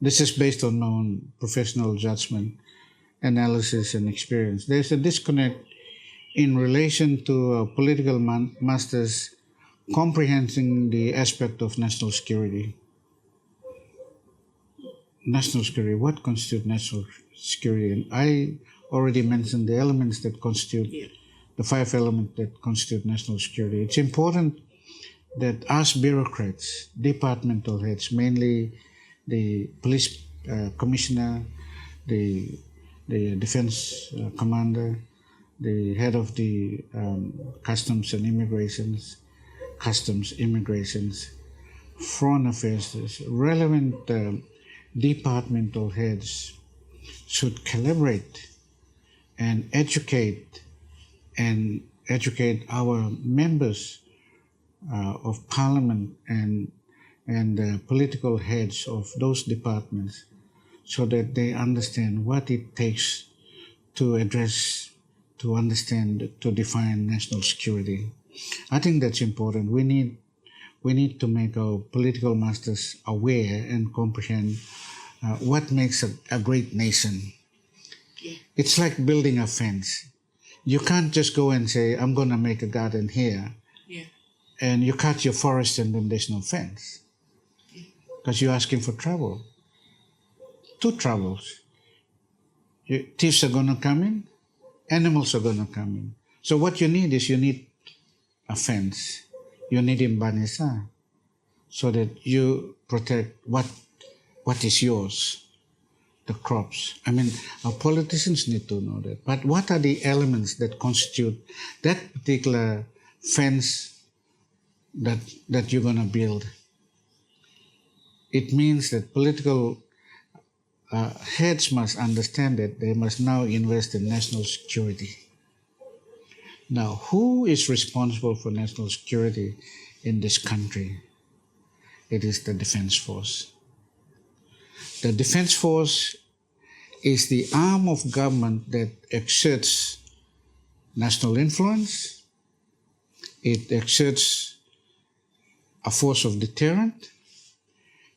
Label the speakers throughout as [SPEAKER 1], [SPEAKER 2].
[SPEAKER 1] This is based on my own professional judgment, analysis, and experience. There's a disconnect in relation to political masters comprehending the aspect of national security. National security, what constitutes national security? And I already mentioned the elements that constitute, the 5 elements that constitute national security. It's important that us bureaucrats, departmental heads, mainly the police commissioner, the defense commander, the head of the customs, immigrations, foreign affairs, relevant departmental heads should collaborate and educate our members of parliament and political heads of those departments, so that they understand what it takes to address, to understand, to define national security. I think that's important. We need to make our political masters aware and comprehend what makes a great nation. Yeah. It's like building a fence. You can't just go and say, I'm going to make a garden here, and you cut your forest and then there's no fence. Because you're asking for trouble. 2 troubles. Thieves are going to come in, animals are going to come in. So what you need is a fence. You need imbanisa, so that you protect what is yours, the crops. I mean, our politicians need to know that. But what are the elements that constitute that particular fence that you're going to build? It means that political heads must understand that they must now invest in national security. Now, who is responsible for national security in this country? It is the Defense Force. The Defense Force is the arm of government that exerts national influence. It exerts a force of deterrent.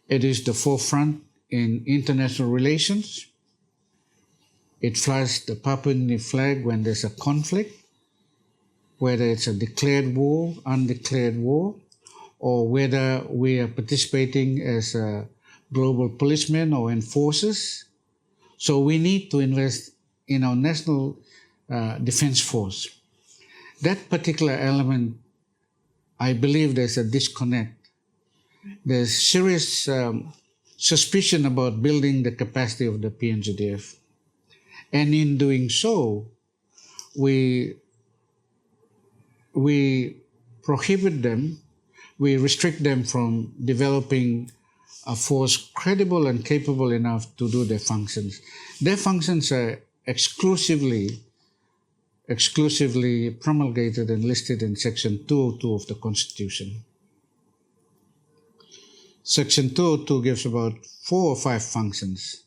[SPEAKER 1] It is the forefront in international relations. It flies the Papua New Guinea flag when there's a conflict, whether it's a declared war, undeclared war, or whether we are participating as a global policemen or enforcers. So we need to invest in our national defense force. That particular element, I believe there's a disconnect. There's serious suspicion about building the capacity of the PNGDF. And in doing so, we prohibit them, we restrict them from developing a force credible and capable enough to do their functions. Their functions are exclusively promulgated and listed in Section 202 of the Constitution. Section 202 gives about 4 or 5 functions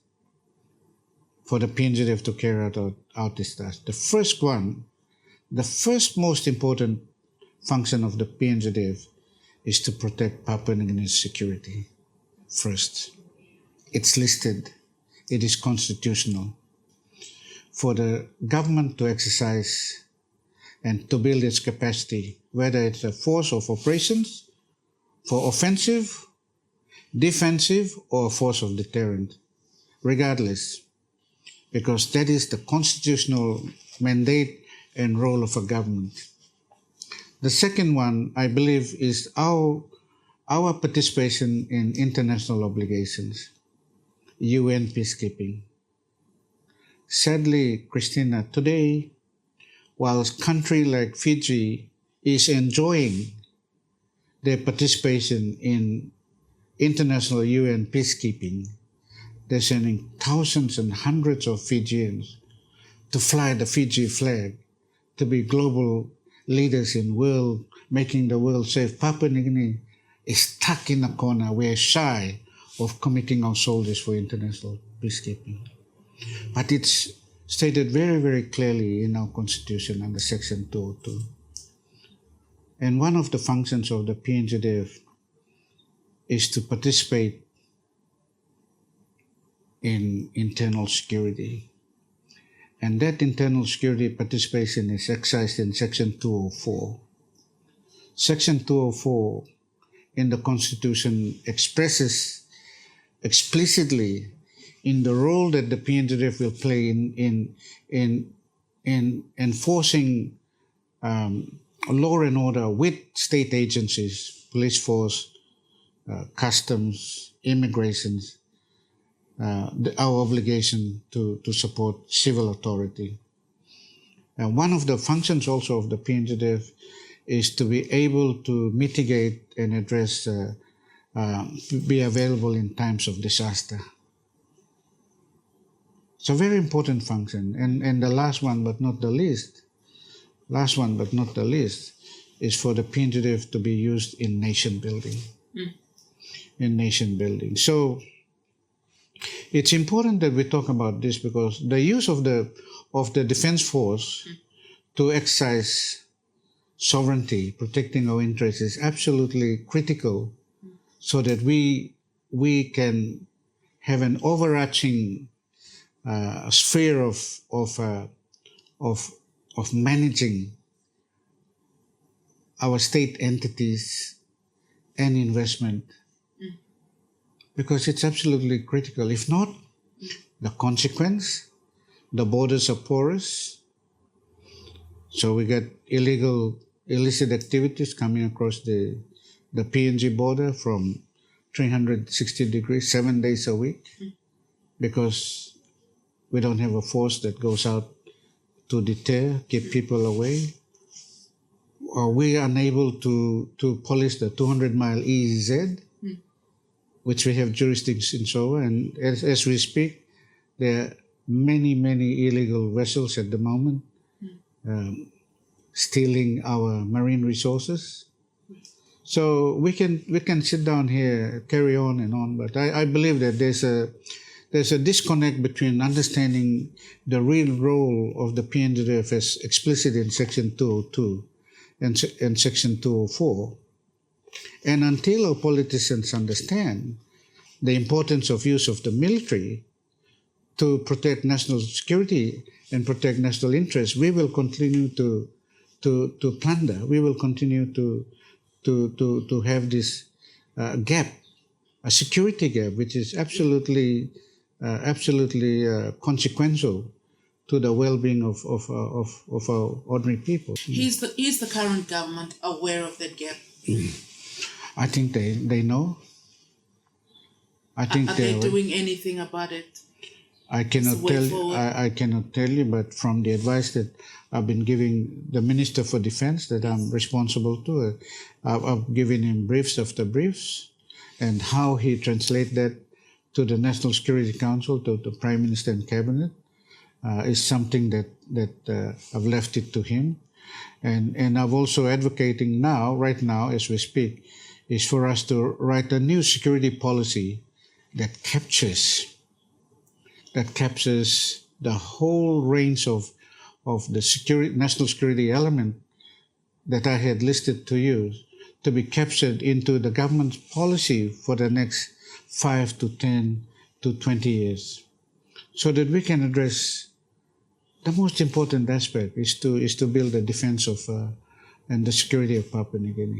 [SPEAKER 1] for the PNGDF to carry out this task. The first one, the first most important function of the PNGDF is to protect Papua New Guinea's security first. It's listed, it is constitutional. For the government to exercise and to build its capacity, whether it's a force of operations, for offensive, defensive, or a force of deterrent, regardless, because that is the constitutional mandate and role of a government. The second one, I believe, is our participation in international obligations, UN peacekeeping. Sadly, Christina, today, while a country like Fiji is enjoying their participation in international UN peacekeeping, they're sending thousands and hundreds of Fijians to fly the Fiji flag, to be global leaders in world, making the world safe. Papua New Guinea is stuck in a corner. We're shy of committing our soldiers for international peacekeeping. But it's stated very, very clearly in our Constitution under Section 202. And one of the functions of the PNGDF is to participate in internal security. And that internal security participation is exercised in Section 204. Section 204 in the Constitution expresses explicitly in the role that the PNGDF will play in enforcing law and order with state agencies, police force, customs, immigrations, our obligation to support civil authority. And one of the functions also of the PNGDF is to be able to mitigate and address, be available in times of disaster. It's a very important function. And the last but not the least, is for the PNGDF to be used in nation building. In nation building. So it's important that we talk about this because the use of the defense force to exercise sovereignty, protecting our interests, is absolutely critical, so that we can have an overarching sphere of managing our state entities and investment. Because it's absolutely critical. If not, the consequence, the borders are porous. So we get illicit activities coming across the PNG border from 360 degrees, 7 days a week, because we don't have a force that goes out to deter, keep people away. Or we are unable to police the 200-mile EEZ, which we have jurisdictions over, and as we speak, there are many illegal vessels at the moment stealing our marine resources. So we can sit down here, carry on, but I believe that there's a disconnect between understanding the real role of the PNGDF as explicit in Section 202 and Section 204. And until our politicians understand the importance of use of the military to protect national security and protect national interests, we will continue to plunder. We will continue to have this gap, a security gap, which is absolutely consequential to the well-being of our ordinary people.
[SPEAKER 2] Is the current government aware of that gap?
[SPEAKER 1] I think they know. I think
[SPEAKER 2] are they doing anything about it?
[SPEAKER 1] I cannot tell you, but from the advice that I've been giving the Minister for Defense that I'm responsible to, I've given him briefs after briefs, and how he translates that to the National Security Council, to the Prime Minister and Cabinet, is something that I've left it to him. And I've also advocating right now, as we speak, is for us to write a new security policy that captures the whole range of the national security element that I had listed to you, to be captured into the government's policy for the next 5 to 10 to 20 years, so that we can address the most important aspect is to build the defense of and the security of Papua New Guinea.